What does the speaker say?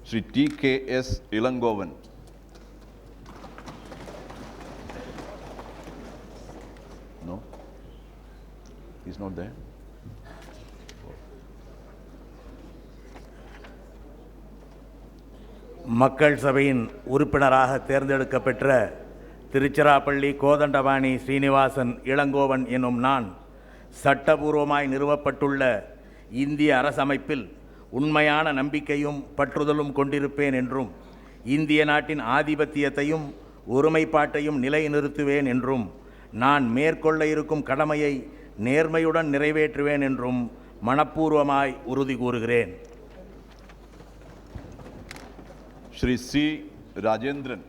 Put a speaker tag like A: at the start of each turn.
A: Shri T.K.S. Ilangovan. No? He's not there.
B: மக்கள் சபையின் உறுப்பினராக தேர்ந்தெடுக்கப்பெற்ற திருச்சிராப்பள்ளி கோதண்டபாணி ஸ்ரீனிவாசன் இளங்கோவன் எனும் நான் சட்டபூர்வமாய் நிறுவப்பட்டுள்ள இந்திய அரசமைப்பில் உண்மையான நம்பிக்கையும் பற்றுதலும் கொண்டிருப்பேன் என்றும் இந்திய நாட்டின் ஆதிபத்தியத்தையும் ஒருமைப்பாட்டையும் நிலைநிறுத்துவேன் என்றும் நான் மேற்கொள்ள இருக்கும் கடமையை நேர்மையுடன் நிறைவேற்றுவேன் என்றும் மனப்பூர்வமாய் உறுதி கூறுகிறேன்.
A: Shri C. Rajendran.